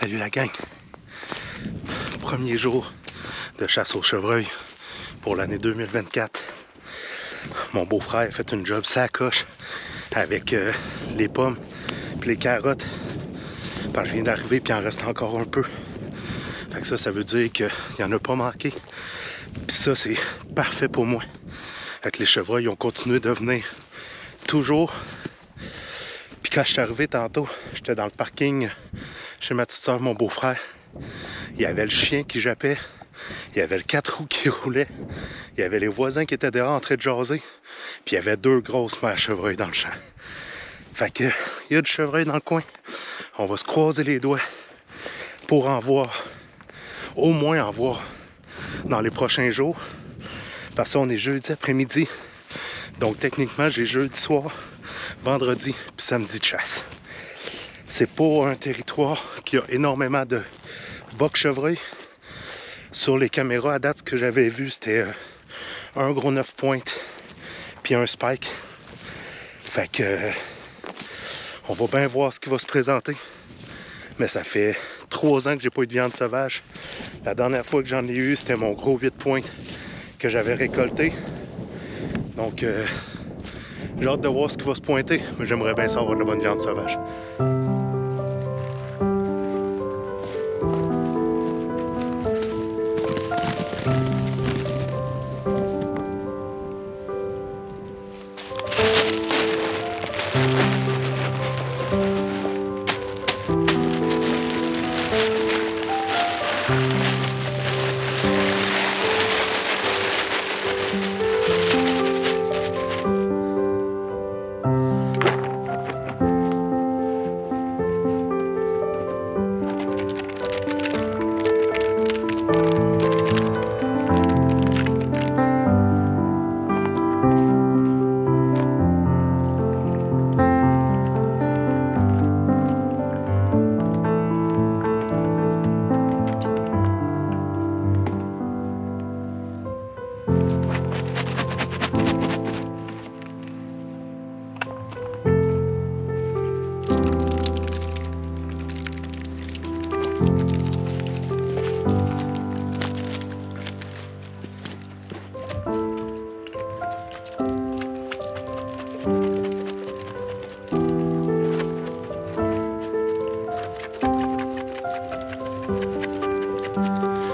Salut la gang! Premier jour de chasse au chevreuil pour l'année 2024. Mon beau-frère a fait une job sacoche avec les pommes et les carottes. Parce que je viens d'arriver puis il en reste encore un peu. Fait que ça veut dire qu'il n'y en a pas manqué. Puis ça, c'est parfait pour moi. Fait que les chevreuils ont continué de venir toujours. Puis quand je suis arrivé tantôt, j'étais dans le parking chez ma petite soeur, mon beau-frère. Il y avait le chien qui jappait, il y avait le 4 roues qui roulait, il y avait les voisins qui étaient dehors en train de jaser, puis il y avait 2 grosses mères chevreuils dans le champ. Fait que, il y a du chevreuil dans le coin. On va se croiser les doigts pour en voir, au moins en voir dans les prochains jours. Parce qu'on est jeudi après-midi, donc techniquement j'ai jeudi soir, vendredi puis samedi de chasse. C'est pas un territoire qui a énormément de bocs chevreuil. Sur les caméras à date, ce que j'avais vu, c'était un gros 9 pointes puis un spike. Fait que on va bien voir ce qui va se présenter. Mais ça fait 3 ans que j'ai pas eu de viande sauvage. La dernière fois que j'en ai eu, c'était mon gros 8 pointes que j'avais récolté. Donc j'ai hâte de voir ce qui va se pointer, mais j'aimerais bien savoir de la bonne viande sauvage.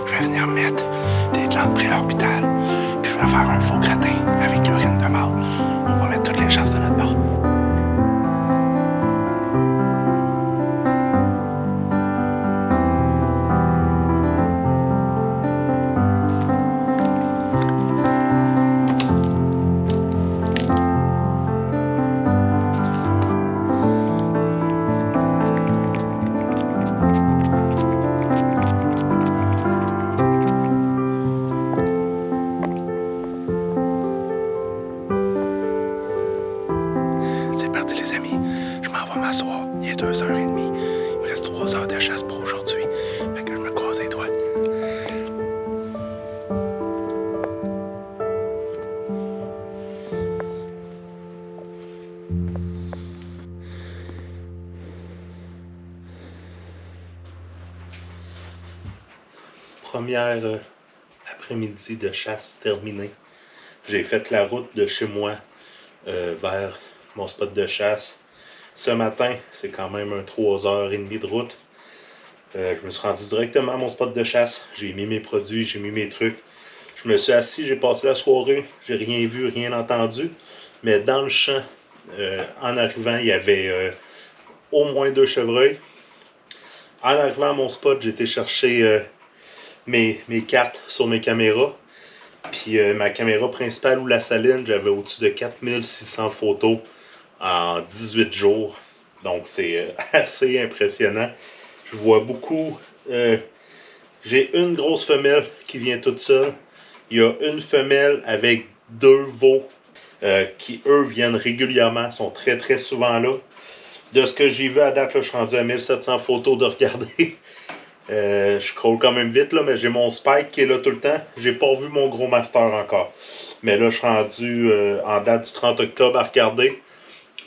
Je vais venir mettre des glandes préorbitales, puis je vais faire un faux gratin avec l'urine de mâle. On va mettre toutes les chances de notre part. M'asseoir. Il est 2h30. Il me reste 3 heures de chasse pour aujourd'hui. Fait que je me croise les doigts. Première après-midi de chasse terminée. J'ai fait la route de chez moi vers mon spot de chasse. Ce matin, c'est quand même un 3h30 de route. Je me suis rendu directement à mon spot de chasse. J'ai mis mes produits, j'ai mis mes trucs. Je me suis assis, j'ai passé la soirée. J'ai rien vu, rien entendu. Mais dans le champ, en arrivant, il y avait au moins 2 chevreuils. En arrivant à mon spot, j'ai été chercher mes cartes sur mes caméras. Puis ma caméra principale ou la saline, j'avais au-dessus de 4600 photos en 18 jours. Donc c'est assez impressionnant. Je vois beaucoup. J'ai une grosse femelle qui vient toute seule. Il y a une femelle avec 2 veaux qui eux viennent régulièrement, sont très très souvent là. De ce que j'ai vu à date, là, je suis rendu à 1700 photos de regarder. Je scroll quand même vite là, mais j'ai mon Spike qui est là tout le temps. J'ai pas vu mon gros master encore. Mais là je suis rendu en date du 30 octobre à regarder.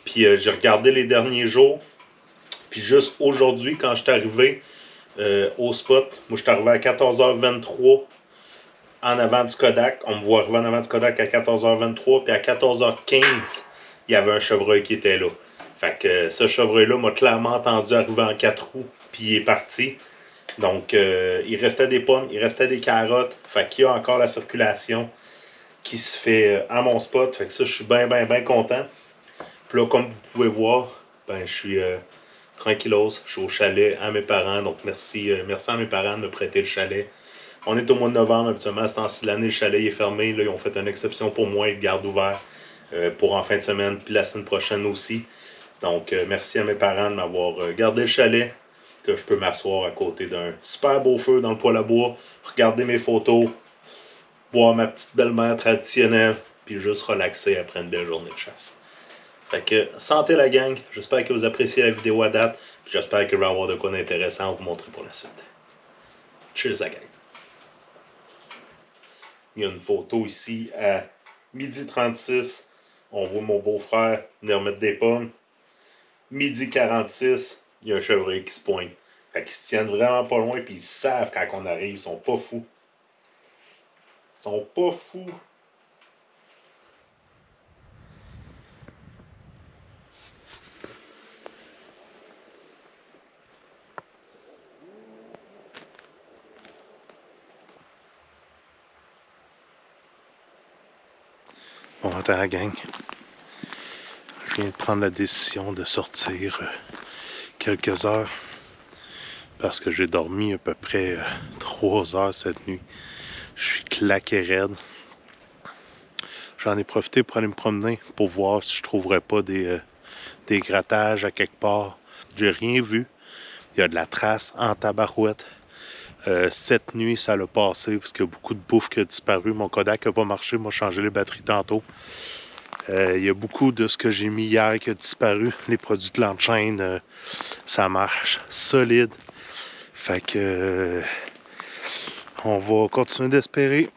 Puis j'ai regardé les derniers jours. Puis juste aujourd'hui, quand je suis arrivé, au spot. Moi, je suis arrivé à 14h23 en avant du Kodak. On me voit arriver en avant du Kodak à 14h23. Puis à 14h15, il y avait un chevreuil qui était là. Fait que ce chevreuil-là m'a clairement entendu arriver en 4 roues. Puis il est parti. Donc, il restait des pommes, il restait des carottes. Fait qu'il y a encore la circulation qui se fait à mon spot. Fait que ça, je suis bien content. Puis là, comme vous pouvez voir, ben, je suis tranquillos. Je suis au chalet à mes parents. Donc, merci à mes parents de me prêter le chalet. On est au mois de novembre, habituellement, à ce temps-ci de l'année, le chalet est fermé. Là, ils ont fait une exception pour moi, ils le gardent ouvert pour en fin de semaine, puis la semaine prochaine aussi. Donc, merci à mes parents de m'avoir gardé le chalet, que je peux m'asseoir à côté d'un super beau feu dans le poêle à bois, regarder mes photos, boire ma petite belle-mère traditionnelle, puis juste relaxer après une belle journée de chasse. Fait que, santé la gang, j'espère que vous appréciez la vidéo à date, puis j'espère que je vais avoir de quoi d'intéressant à vous montrer pour la suite. Cheers la gang! Il y a une photo ici à 12h36. On voit mon beau-frère venir mettre des pommes. 12h46, il y a un chevreuil qui se pointe. Fait qu'ils se tiennent vraiment pas loin, puis ils savent quand on arrive. Ils sont pas fous. Ils sont pas fous. Bon, attends la gang. Je viens de prendre la décision de sortir quelques heures parce que j'ai dormi à peu près 3 heures cette nuit. Je suis claqué raide. J'en ai profité pour aller me promener pour voir si je trouverais pas des grattages à quelque part. J'ai rien vu. Il y a de la trace en tabarouette. Cette nuit, ça l'a passé parce qu'il y a beaucoup de bouffe qui a disparu. Mon Kodak n'a pas marché. Moi, j'ai changé les batteries tantôt. Il y a beaucoup de ce que j'ai mis hier qui a disparu. Les produits de l'enchaîne, ça marche solide. Fait que on va continuer d'espérer.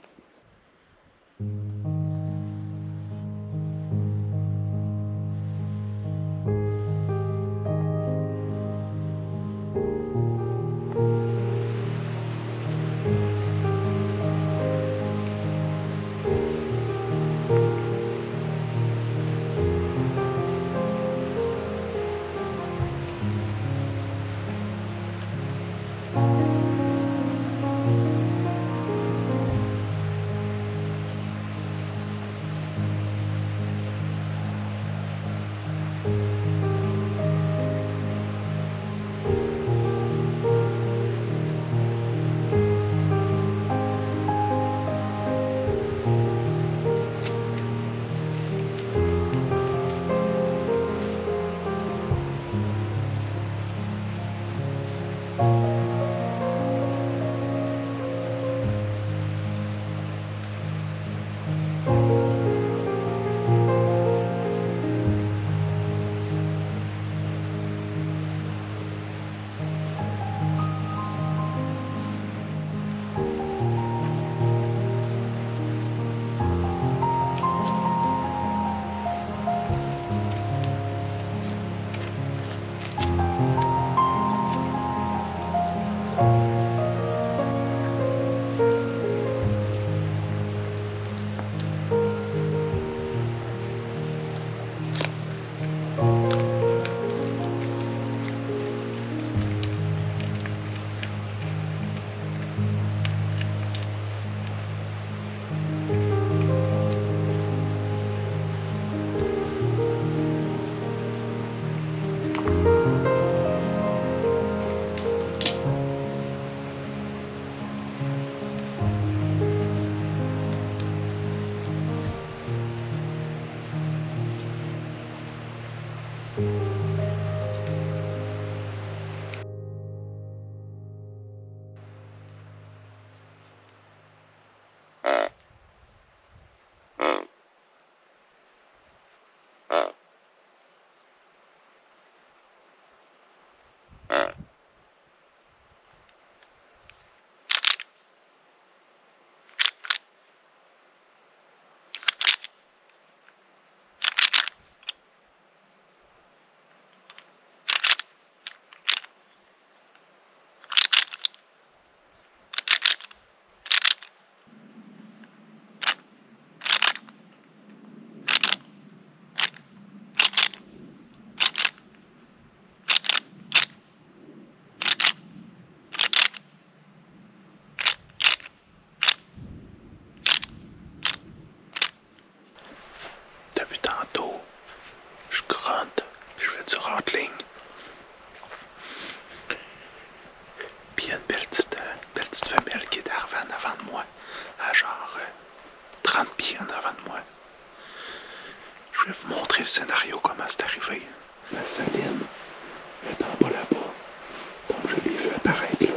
fait du rattling. Puis il y a une belle petite femelle qui est arrivée en avant de moi, à genre 30 pieds en avant de moi. Je vais vous montrer le scénario, comment c'est arrivé. La saline est en bas là-bas. Donc je l'ai vu apparaître là.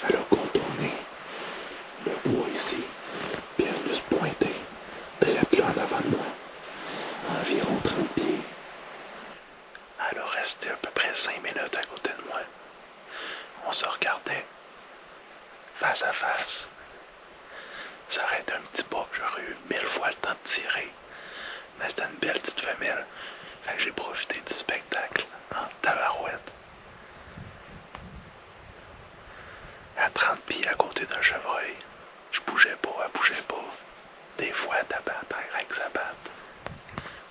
Elle a contourné le bois ici, puis elle est venue se pointer, direct là en avant de moi, à environ 30 pieds. Elle a resté à peu près 5 minutes à côté de moi. On se regardait, face à face. Ça aurait été un petit pas, j'aurais eu 1000 fois le temps de tirer. Mais c'était une belle petite femelle. Fait que j'ai profité du spectacle en tabarouette. À 30 pieds à côté d'un chevreuil. Je bougeais pas, elle bougeait pas. Des fois, elle tapait à terre avec sa batte.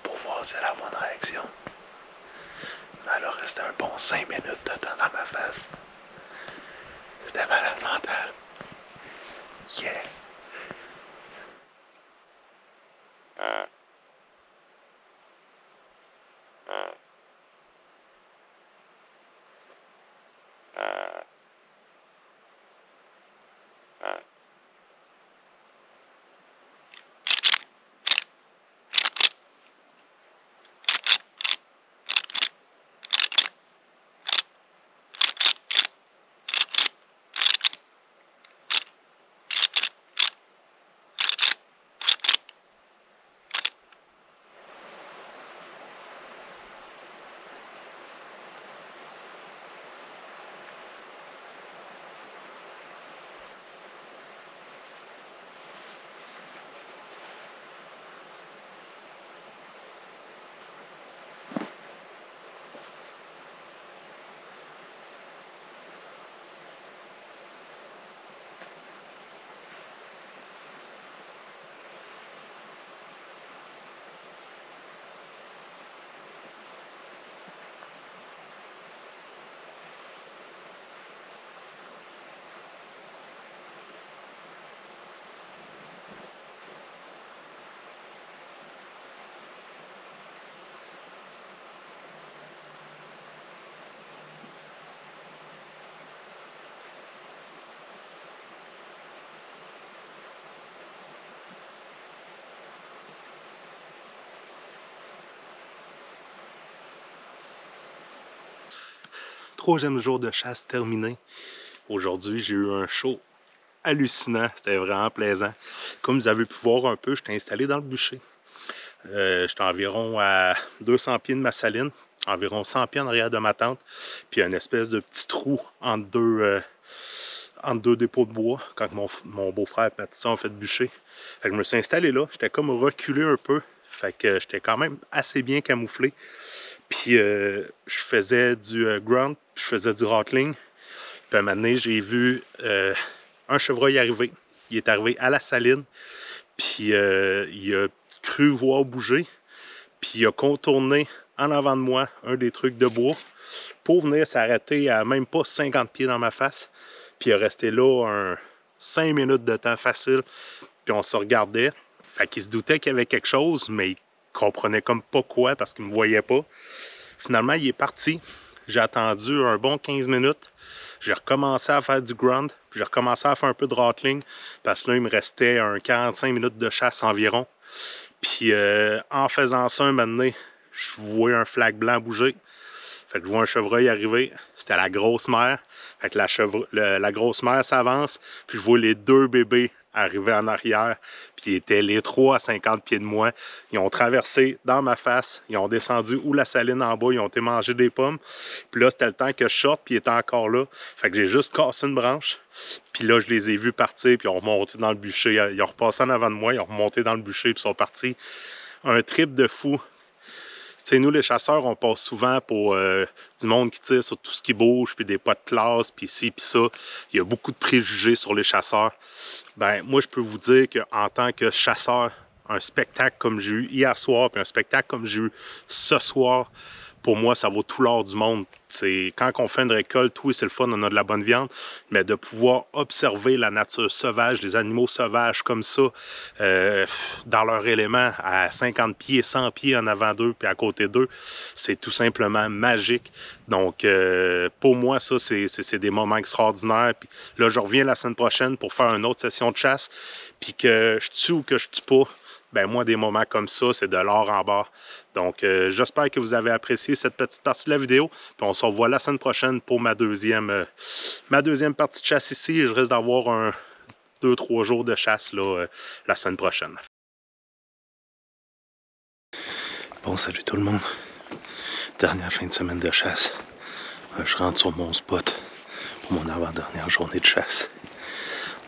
Pour voir si elle a la bonne réaction. Mais elle a resté un bon 5 minutes de temps dans ma face. C'était malade mental. Yeah! Troisième jour de chasse terminé. Aujourd'hui, j'ai eu un show hallucinant. C'était vraiment plaisant. Comme vous avez pu voir un peu, j'étais installé dans le bûcher. J'étais environ à 200 pieds de ma saline, environ 100 pieds en arrière de ma tente, puis une espèce de petit trou entre deux dépôts de bois quand mon beau-frère et Patricia ont fait bûcher. Fait que je me suis installé là. J'étais comme reculé un peu. Fait que j'étais quand même assez bien camouflé. Puis je faisais du ground, puis je faisais du rattling. Puis à un moment donné, j'ai vu un chevreuil arriver. Il est arrivé à la saline, puis il a cru voir bouger, puis il a contourné en avant de moi un des trucs de bois pour venir s'arrêter à même pas 50 pieds dans ma face. Puis il est resté là 5 minutes de temps facile, puis on se regardait. Fait qu'il se doutait qu'il y avait quelque chose, mais il comprenait comme pas quoi parce qu'il me voyait pas. Finalement, il est parti. J'ai attendu un bon 15 minutes. J'ai recommencé à faire du ground, puis j'ai recommencé à faire un peu de rattling, parce que là, il me restait 45 minutes de chasse environ. Puis en faisant ça, un moment donné, je vois un flag blanc bouger. Fait que je vois un chevreuil arriver. C'était la grosse mère. Fait que la grosse mère s'avance, puis je vois les deux bébés arriver en arrière, puis ils étaient les trois à 50 pieds de moi. Ils ont traversé dans ma face, ils ont descendu où la saline en bas, ils ont été manger des pommes. Puis là, c'était le temps que je sorte, puis ils étaient encore là. Fait que j'ai juste cassé une branche. Puis là, je les ai vus partir, puis ils ont remonté dans le bûcher. Ils ont repassé en avant de moi, ils ont remonté dans le bûcher, puis ils sont partis. Un trip de fou. Tu sais, nous, les chasseurs, on passe souvent pour du monde qui tire sur tout ce qui bouge, puis des pas de classe, puis ci, puis ça. Il y a beaucoup de préjugés sur les chasseurs. Ben, moi, je peux vous dire qu'en tant que chasseur, un spectacle comme j'ai eu hier soir, puis un spectacle comme j'ai eu ce soir, pour moi, ça vaut tout l'or du monde. Quand on fait une récolte, oui, c'est le fun, on a de la bonne viande, mais de pouvoir observer la nature sauvage, les animaux sauvages comme ça, dans leur élément, à 50 pieds, 100 pieds en avant d'eux, puis à côté d'eux, c'est tout simplement magique. Donc, pour moi, ça, c'est des moments extraordinaires. Puis là, je reviens la semaine prochaine pour faire une autre session de chasse, puis que je tue ou que je tue pas, ben moi, des moments comme ça, c'est de l'or en barre. Donc, j'espère que vous avez apprécié cette petite partie de la vidéo. Puis on se revoit la semaine prochaine pour ma deuxième partie de chasse ici. Je risque d'avoir 2-3 jours de chasse là, la semaine prochaine. Bon, salut tout le monde. Dernière fin de semaine de chasse. Je rentre sur mon spot pour mon avant-dernière journée de chasse.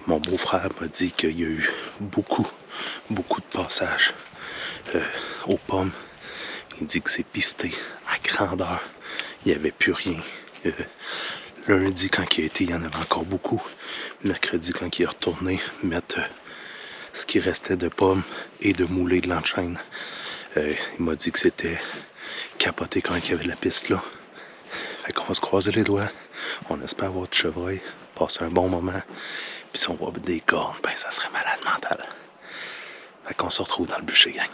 Mon beau-frère m'a dit qu'il y a eu beaucoup de passages aux pommes. Il dit que c'est pisté à grandeur. Il n'y avait plus rien. Lundi, quand il a été, il y en avait encore beaucoup. Mercredi, quand il est retourné mettre ce qui restait de pommes et de moulées de l'enchaîne, il m'a dit que c'était capoté quand il y avait de la piste là. Fait qu'on va se croiser les doigts. On espère avoir du chevreuil, passer un bon moment. Puis si on voit des cornes, ben ça serait malade mental. Fait qu'on se retrouve dans le bûcher, gang.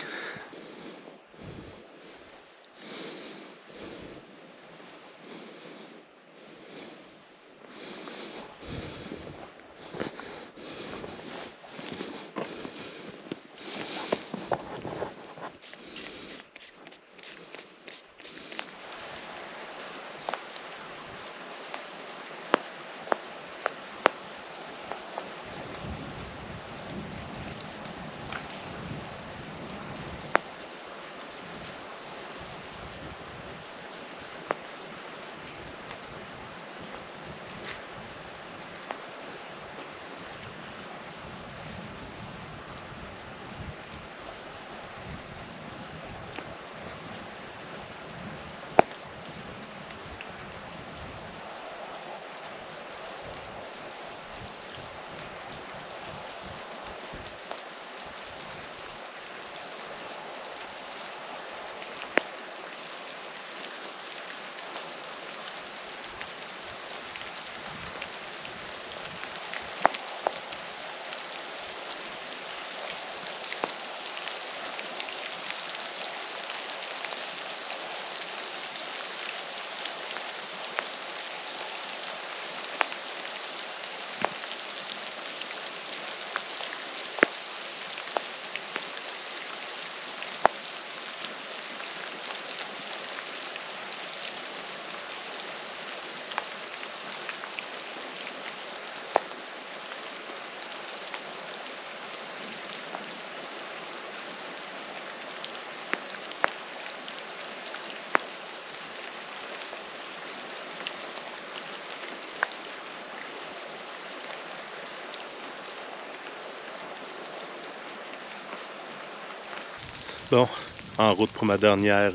Bon, en route pour ma dernière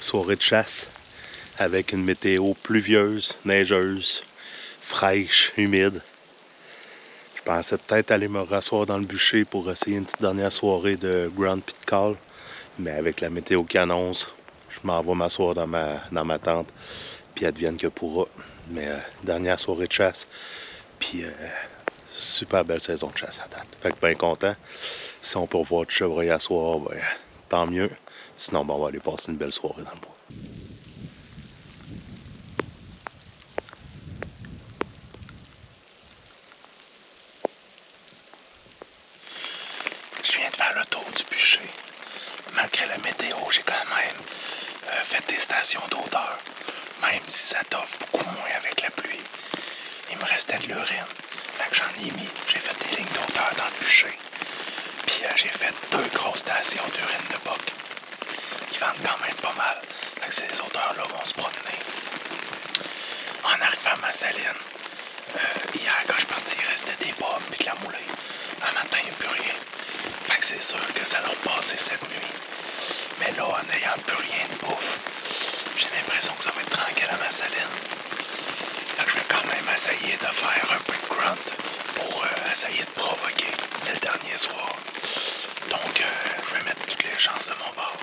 soirée de chasse avec une météo pluvieuse, neigeuse, fraîche, humide. Je pensais peut-être aller me rasseoir dans le bûcher pour essayer une petite dernière soirée de ground pit call, mais avec la météo qui annonce, je m'en vais m'asseoir dans ma tente, puis advienne que pourra. Mais dernière soirée de chasse, puis super belle saison de chasse à date. Fait que bien content. Si on peut revoir du chevreuil à soir, ben, tant mieux. Sinon, ben, on va aller passer une belle soirée dans le bois. Je viens de faire le tour du bûcher. Malgré la météo, j'ai quand même fait des stations d'odeur. Même si ça t'offre beaucoup moins avec la pluie. Il me restait de l'urine. Fait que j'en ai mis. J'ai fait des lignes d'odeur dans le bûcher. Puis j'ai fait 2 grosses stations d'urine de boc. Ils vendent quand même pas mal. Fait que ces odeurs-là vont se promener. En arrivant à ma saline, hier quand je suis parti, il restait des pommes et de la moulée. Un matin, il n'y a plus rien. Fait que c'est sûr que ça leur passait cette nuit. Mais là, en n'ayant plus rien de bouffe, j'ai l'impression que ça va être tranquille à ma saline. Fait que je vais quand même essayer de faire un peu de grunt pour essayer de provoquer. C'est le dernier soir. Donc, je vais mettre toutes les chances de mon bord.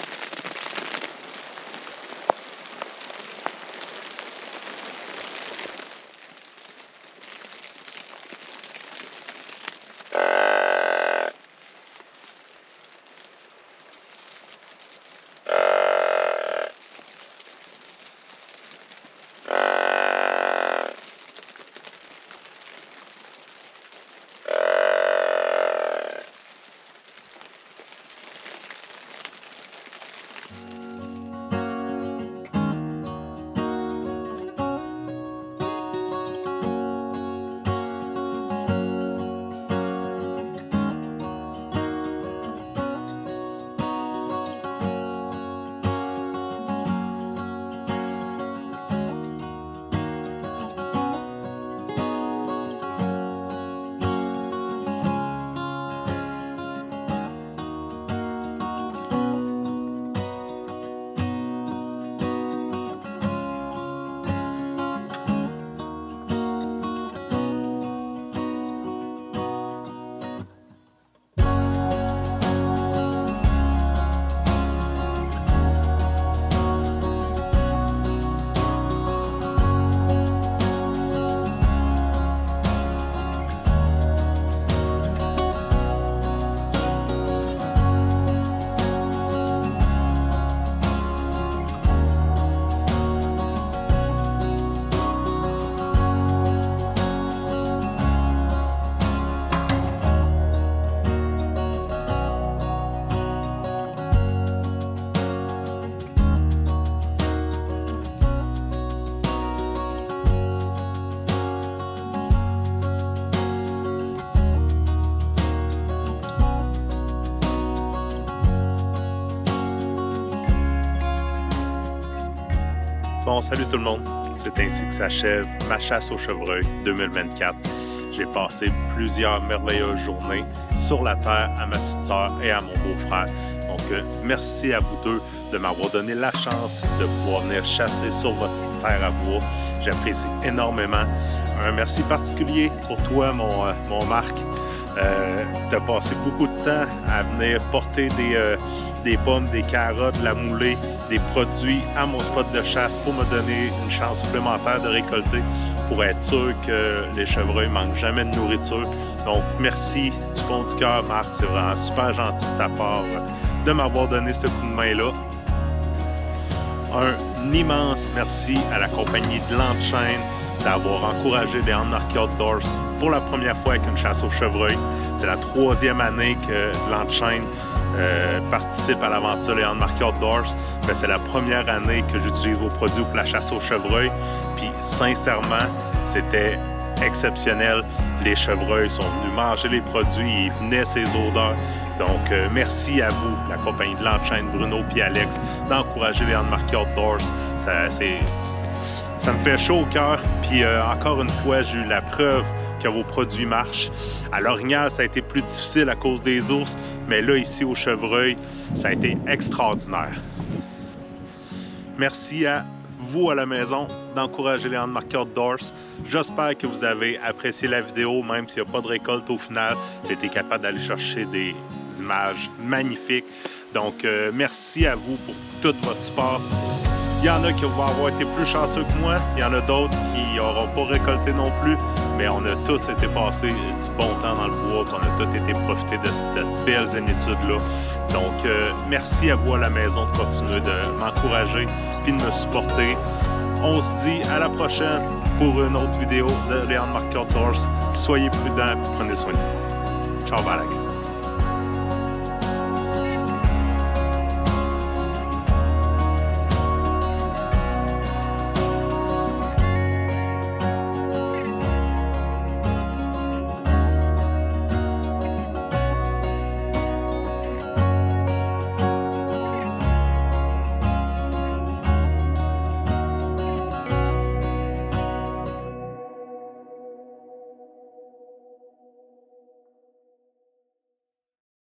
Bon, salut tout le monde. C'est ainsi que s'achève ma chasse au chevreuil 2024. J'ai passé plusieurs merveilleuses journées sur la terre à ma petite sœur et à mon beau-frère. Donc, merci à vous deux de m'avoir donné la chance de pouvoir venir chasser sur votre terre à bois. J'apprécie énormément. Un merci particulier pour toi, mon Marc. Tu as passé beaucoup de temps à venir porter des pommes, des carottes, de la moulée, des produits à mon spot de chasse pour me donner une chance supplémentaire de récolter pour être sûr que les chevreuils ne manquent jamais de nourriture. Donc, merci du fond du cœur, Marc. C'est vraiment super gentil de ta part de m'avoir donné ce coup de main-là. Un immense merci à la compagnie de Landchaîne d'avoir encouragé les Marquis Outdoors pour la première fois avec une chasse au chevreuil. C'est la 3e année que Landchaîne participe à l'aventure les Marquis Outdoors. Mais c'est la première année que j'utilise vos produits pour la chasse au chevreuil. Puis sincèrement, c'était exceptionnel. Les chevreuils sont venus manger les produits, ils venaient ces odeurs. Donc, merci à vous, la compagnie de Landchaîne, Bruno et Alex, d'encourager les Marquis Outdoors. Ça me fait chaud au cœur. Puis encore une fois, j'ai eu la preuve que vos produits marchent. À l'Orignal, ça a été plus difficile à cause des ours, mais là, ici, au chevreuil, ça a été extraordinaire. Merci à vous à la maison d'encourager les Marquis Outdoors. J'espère que vous avez apprécié la vidéo, même s'il n'y a pas de récolte au final. J'ai été capable d'aller chercher des images magnifiques. Donc, merci à vous pour tout votre support. Il y en a qui vont avoir été plus chanceux que moi. Il y en a d'autres qui n'auront pas récolté non plus. Mais on a tous été passés du bon temps dans le bois. On a tous été profiter de cette belle zénitude-là. Donc, merci à vous à la maison de continuer de m'encourager et de me supporter. On se dit à la prochaine pour une autre vidéo de Marquis Outdoors. Soyez prudents et prenez soin de vous. Ciao, bye.